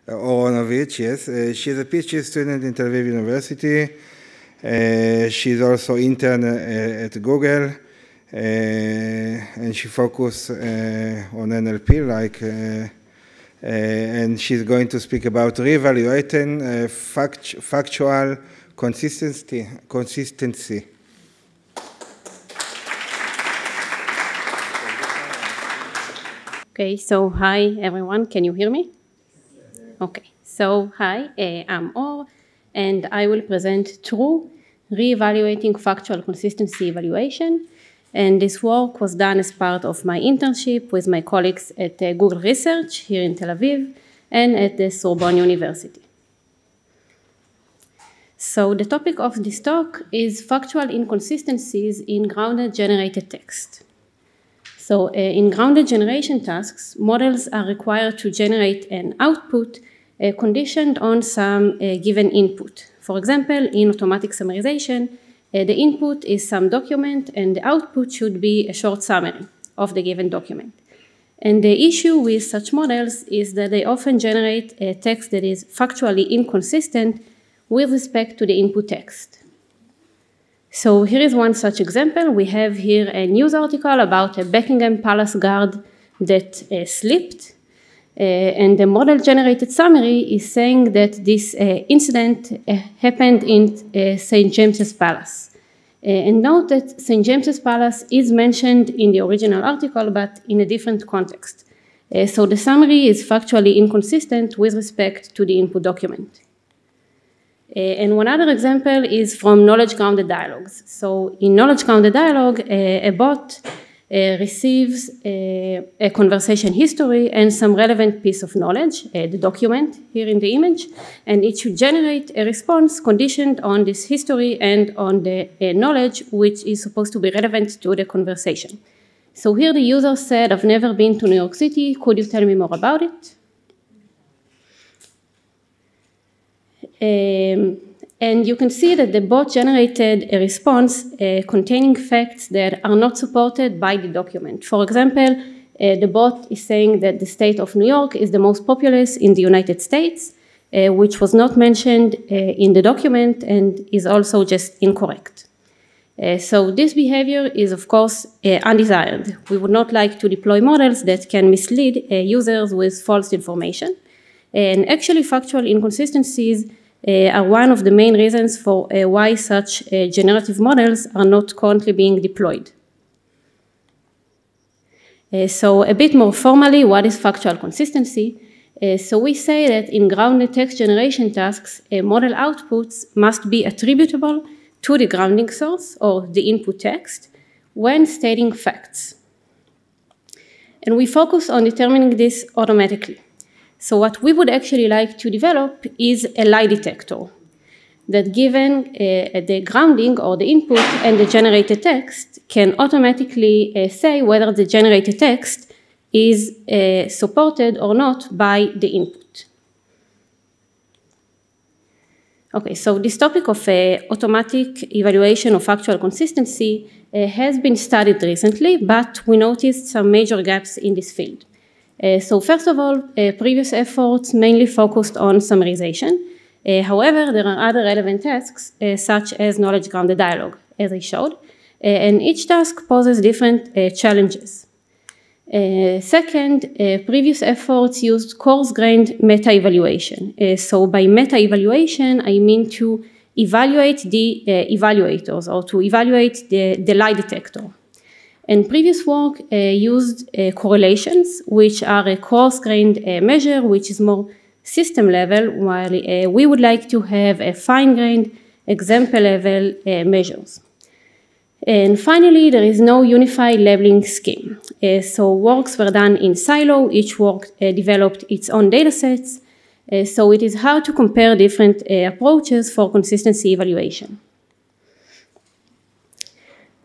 or Honovich, yes. She's a PhD student in Tel Aviv University. She's also intern at Google, and she focuses on NLP, and she's going to speak about reevaluating factual consistency. Okay, so hi everyone, can you hear me? Okay, so hi, I'm Or, and I will present True, Re-Evaluating Factual Consistency Evaluation. And this work was done as part of my internship with my colleagues at Google Research here in Tel Aviv and at the Sorbonne University. So the topic of this talk is factual inconsistencies in grounded generated text. So in grounded generation tasks, models are required to generate an output conditioned on some given input. For example, in automatic summarization, the input is some document and the output should be a short summary of the given document. And the issue with such models is that they often generate a text that is factually inconsistent with respect to the input text. So here is one such example. We have here a news article about a Buckingham Palace guard that slipped. And the model-generated summary is saying that this incident happened in St. James's Palace. And note that St. James's Palace is mentioned in the original article, but in a different context. So the summary is factually inconsistent with respect to the input document. And one other example is from knowledge-grounded dialogues. So in knowledge-grounded dialogue, a bot receives a conversation history and some relevant piece of knowledge, the document here in the image, and it should generate a response conditioned on this history and on the knowledge which is supposed to be relevant to the conversation. So here the user said, "I've never been to New York City, could you tell me more about it?" And you can see that the bot generated a response containing facts that are not supported by the document. For example, the bot is saying that the state of New York is the most populous in the United States, which was not mentioned in the document and is also just incorrect. So this behavior is, of course, undesired. We would not like to deploy models that can mislead users with false information. And actually, factual inconsistencies are one of the main reasons for why such generative models are not currently being deployed. So a bit more formally, what is factual consistency? So we say that in grounded text generation tasks, model outputs must be attributable to the grounding source or the input text when stating facts. And we focus on determining this automatically. So what we would actually like to develop is a lie detector that, given the grounding or the input and the generated text, can automatically say whether the generated text is supported or not by the input. Okay, so this topic of automatic evaluation of factual consistency has been studied recently, but we noticed some major gaps in this field. So first of all, previous efforts mainly focused on summarization. However, there are other relevant tasks, such as knowledge-grounded dialogue, as I showed, and each task poses different challenges. Second, previous efforts used coarse-grained meta-evaluation. So by meta-evaluation, I mean to evaluate the evaluators, or to evaluate the lie detector. And previous work used correlations, which are a coarse-grained measure, which is more system level, while we would like to have a fine-grained example level measures. And finally, there is no unified labeling scheme. So works were done in silo, each work developed its own datasets, so it is hard to compare different approaches for consistency evaluation.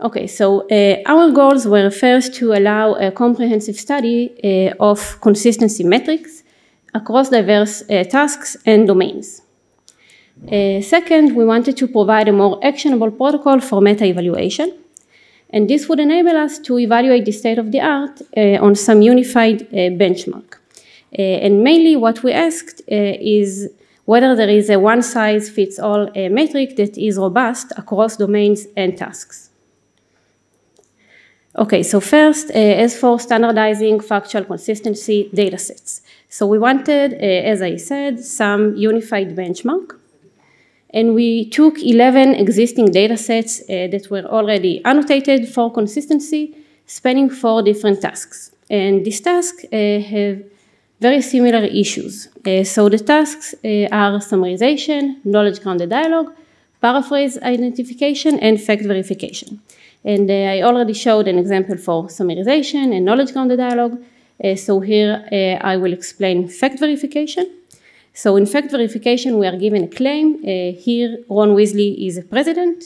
Okay, so our goals were first to allow a comprehensive study of consistency metrics across diverse tasks and domains. Second, we wanted to provide a more actionable protocol for meta-evaluation, and this would enable us to evaluate the state of the art on some unified benchmark. And mainly what we asked is whether there is a one-size-fits-all metric that is robust across domains and tasks. Okay, so first, as for standardizing factual consistency datasets. So we wanted, as I said, some unified benchmark. And we took 11 existing datasets that were already annotated for consistency, spanning 4 different tasks. And these tasks have very similar issues. So the tasks are summarization, knowledge-grounded dialogue, paraphrase identification, and fact verification. And I already showed an example for summarization and knowledge-grounded dialogue. So here I will explain fact verification. So in fact verification, we are given a claim. Here, Ron Weasley is a president,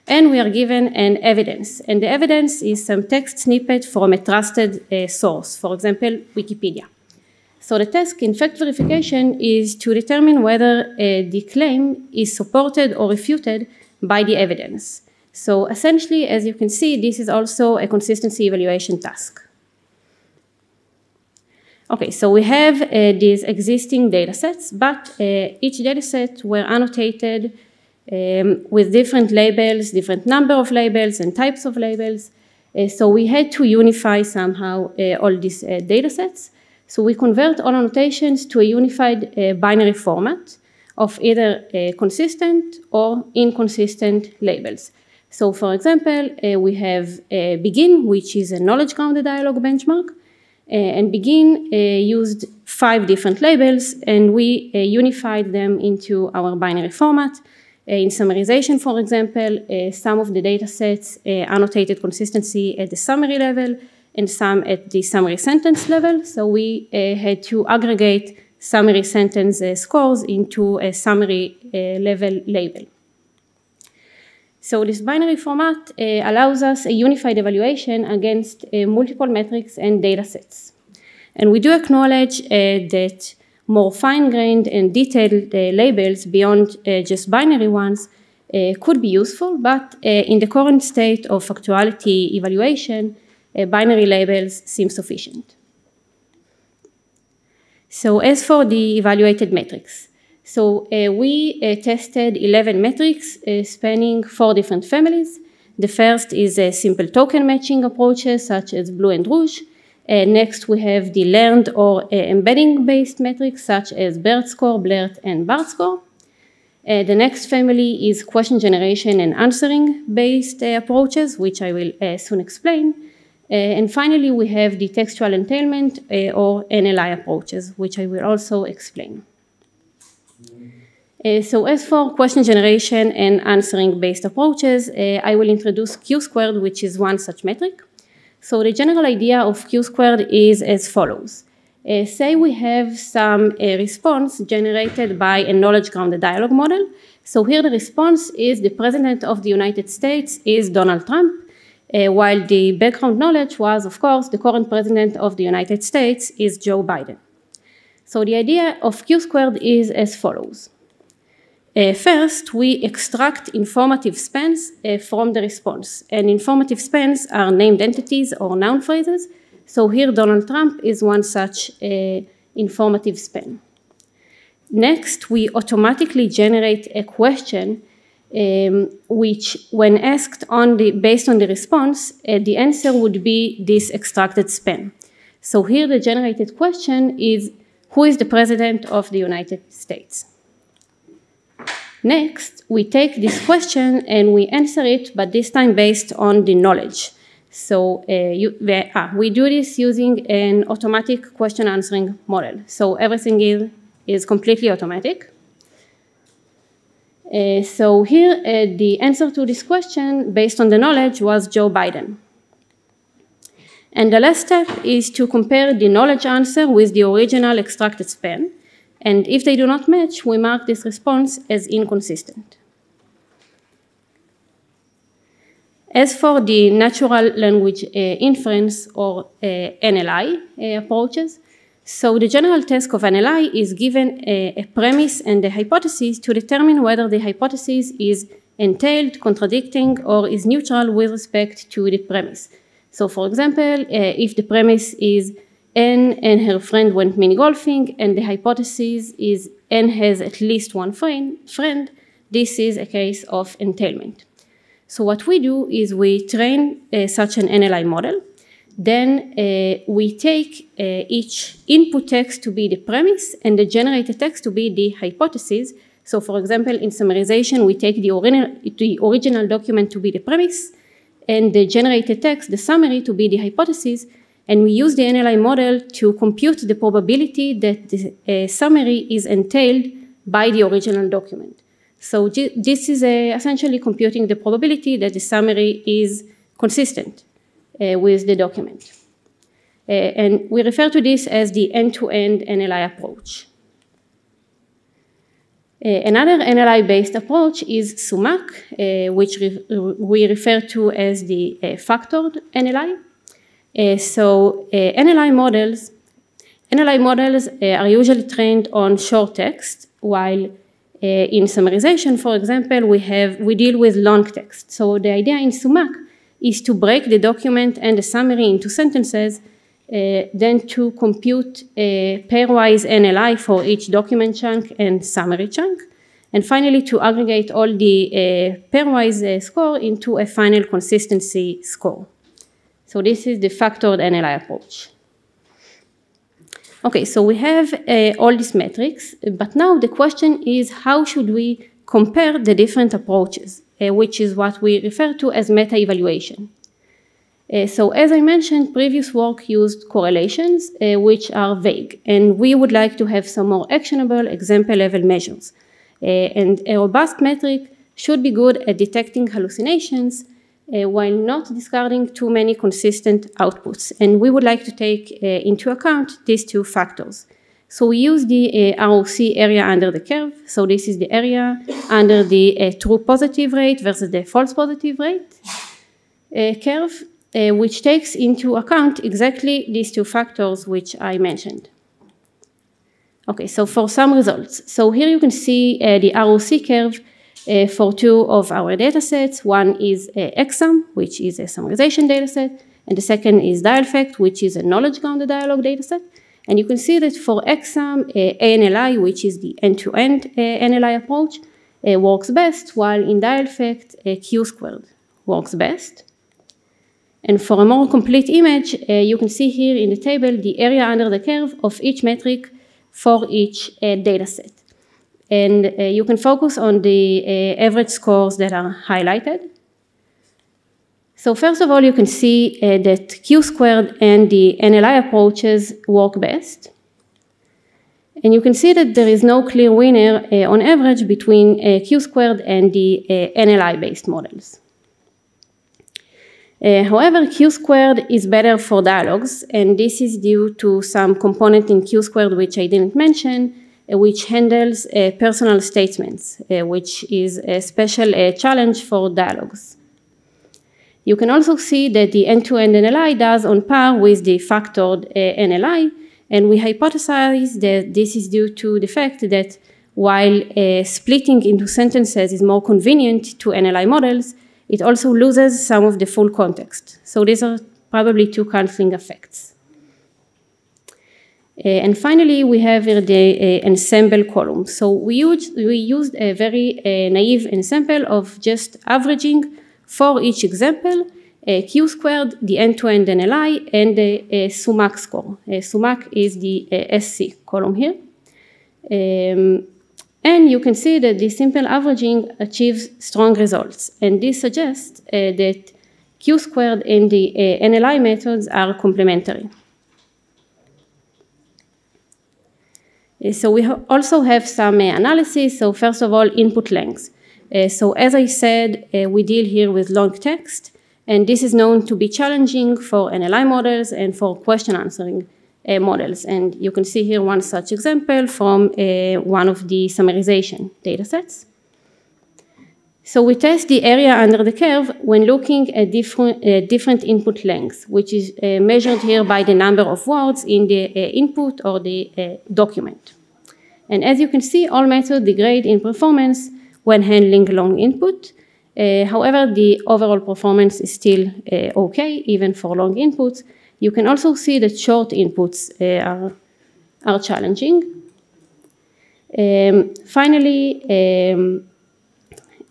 and we are given an evidence. And the evidence is some text snippet from a trusted source, for example, Wikipedia. So the task in fact verification is to determine whether the claim is supported or refuted by the evidence. So essentially, as you can see, this is also a consistency evaluation task. Okay, so we have these existing datasets, but each dataset were annotated with different labels, different number of labels and types of labels. So we had to unify somehow all these datasets. So we convert all annotations to a unified binary format of either consistent or inconsistent labels. So for example, we have begin, which is a knowledge-grounded dialogue benchmark, and begin used 5 different labels, and we unified them into our binary format. In summarization, for example, some of the data sets annotated consistency at the summary level and some at the summary sentence level. So we had to aggregate summary sentence scores into a summary level label. So this binary format allows us a unified evaluation against multiple metrics and data sets. And we do acknowledge that more fine-grained and detailed labels beyond just binary ones could be useful, but in the current state of factuality evaluation, binary labels seem sufficient. So as for the evaluated metrics, so we tested 11 metrics spanning 4 different families. The first is simple token matching approaches such as blue and rouge. Next, we have the learned or embedding-based metrics such as BERT score, BLERT, and BART score. The next family is question generation and answering-based approaches, which I will soon explain. And finally, we have the textual entailment or NLI approaches, which I will also explain. So as for question generation and answering-based approaches, I will introduce Q-squared, which is one such metric. So the general idea of Q-squared is as follows. Say we have some response generated by a knowledge-grounded dialogue model. So here the response is the President of the United States is Donald Trump, while the background knowledge was, of course, the current President of the United States is Joe Biden. So the idea of Q-squared is as follows. First, we extract informative spans from the response. And informative spans are named entities or noun phrases. So here Donald Trump is one such informative span. Next, we automatically generate a question which, when asked based on the response, the answer would be this extracted span. So here the generated question is, who is the President of the United States? Next, we take this question and we answer it, but this time based on the knowledge. So we do this using an automatic question answering model. So everything is completely automatic. So here, the answer to this question based on the knowledge was Joe Biden. And the last step is to compare the knowledge answer with the original extracted span. And if they do not match, we mark this response as inconsistent. As for the natural language inference or NLI approaches, so the general task of NLI is given a premise and a hypothesis to determine whether the hypothesis is entailed, contradicting, or is neutral with respect to the premise. So for example, if the premise is Anne and her friend went mini golfing, and the hypothesis is Anne has at least one friend. This is a case of entailment. So what we do is we train such an NLI model. Then we take each input text to be the premise and the generated text to be the hypothesis. So for example, in summarization, we take the original document to be the premise and the generated text, the summary, to be the hypothesis. And we use the NLI model to compute the probability that the summary is entailed by the original document. So this is essentially computing the probability that the summary is consistent with the document. And we refer to this as the end-to-end NLI approach. Another NLI-based approach is SUMAC, which we refer to as the factored NLI. NLI models are usually trained on short text, while in summarization, for example, we deal with long text. So the idea in SUMAC is to break the document and the summary into sentences, then to compute a pairwise NLI for each document chunk and summary chunk, and finally to aggregate all the pairwise score into a final consistency score. So this is the factored NLI approach. Okay, so we have all these metrics, but now the question is how should we compare the different approaches, which is what we refer to as meta-evaluation. So as I mentioned, previous work used correlations, which are vague, and we would like to have some more actionable example-level measures. And a robust metric should be good at detecting hallucinations while not discarding too many consistent outputs. And we would like to take into account these two factors. So we use the ROC area under the curve. So this is the area under the true positive rate versus the false positive rate curve, which takes into account exactly these two factors which I mentioned. Okay, so for some results. So here you can see the ROC curve for two of our datasets. One is EXAM, which is a summarization dataset, and the second is DialFact, which is a knowledge-grounded dialogue dataset. And you can see that for EXAM, ANLI, which is the end-to-end NLI approach, works best, while in DialFact, Q-squared works best. And for a more complete image, you can see here in the table the area under the curve of each metric for each dataset. And you can focus on the average scores that are highlighted. So first of all, you can see that Q-squared and the NLI approaches work best. And you can see that there is no clear winner on average between Q-squared and the NLI-based models. However, Q-squared is better for dialogues, and this is due to some component in Q-squared which I didn't mention, which handles personal statements, which is a special challenge for dialogues. You can also see that the end-to-end NLI does on par with the factored NLI, and we hypothesize that this is due to the fact that while splitting into sentences is more convenient to NLI models, it also loses some of the full context. So these are probably two canceling effects. And finally, we have here the ensemble column. So we used a very naive ensemble of just averaging for each example, Q-squared, the end-to-end NLI, and the SUMAC score. SUMAC is the SC column here. And you can see that the simple averaging achieves strong results. And this suggests that Q-squared and the NLI methods are complementary. So we also have some analysis. So first of all, input length. So as I said, we deal here with long text, and this is known to be challenging for NLI models and for question answering models. And you can see here one such example from one of the summarization datasets. So we test the area under the curve when looking at different input lengths, which is measured here by the number of words in the input or the document. And as you can see, all methods degrade in performance when handling long input. However, the overall performance is still okay, even for long inputs. You can also see that short inputs are challenging. Finally,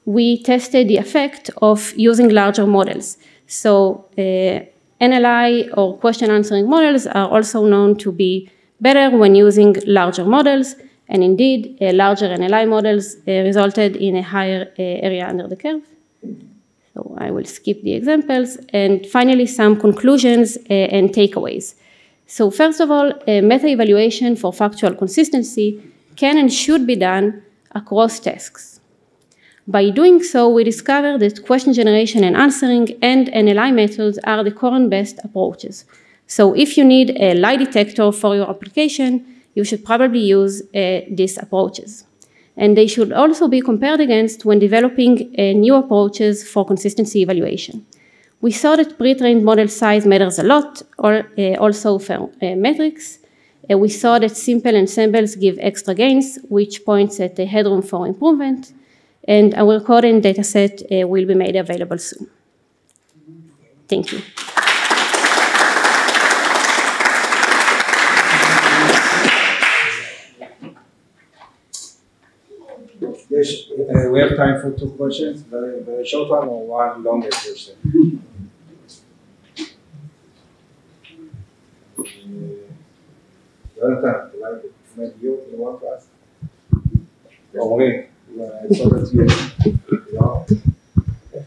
we tested the effect of using larger models. So NLI or question answering models are also known to be better when using larger models, and indeed larger NLI models resulted in a higher area under the curve. So I will skip the examples. And finally, some conclusions and takeaways. So first of all, meta-evaluation for factual consistency can and should be done across tasks. By doing so, we discovered that question generation and answering and NLI methods are the current best approaches. So if you need a lie detector for your application, you should probably use these approaches. And they should also be compared against when developing new approaches for consistency evaluation. We saw that pre-trained model size matters a lot, or also for metrics. We saw that simple ensembles give extra gains, which points at the headroom for improvement. And our code and dataset will be made available soon. Thank you. Yes, we have time for 2 questions, very short one or one longer question. Jonathan, maybe you want to ask? Omri, I saw that you.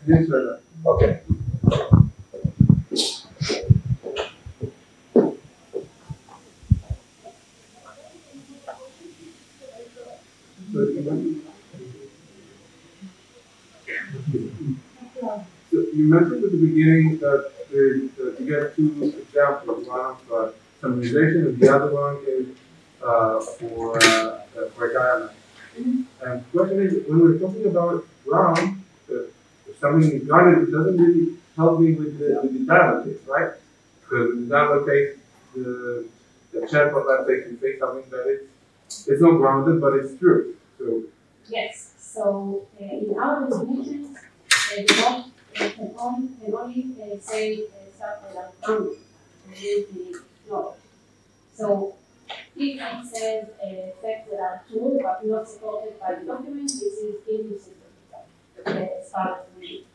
Yes, sir. Okay. So you mentioned at the beginning that you get 2 examples, one of summarization and the other one is for diagram. And the question is, when we're talking about ground, if something is grounded, it doesn't really help me with the dialog case, right? Because in the dialog case, the chatbot, let's say, can say something that it's not grounded, but it's true. So yes. So in our definitions, the bot can only say stuff that are grounded and use the knowledge. So if it says facts that are true but not supported by the document, this is inconsistent as far as we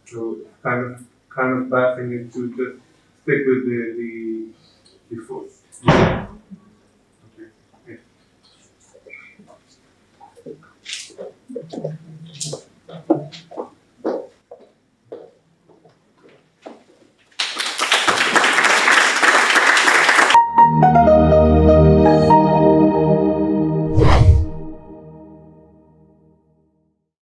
So kind of bad thing is to just stick with the force. Okay. Yeah.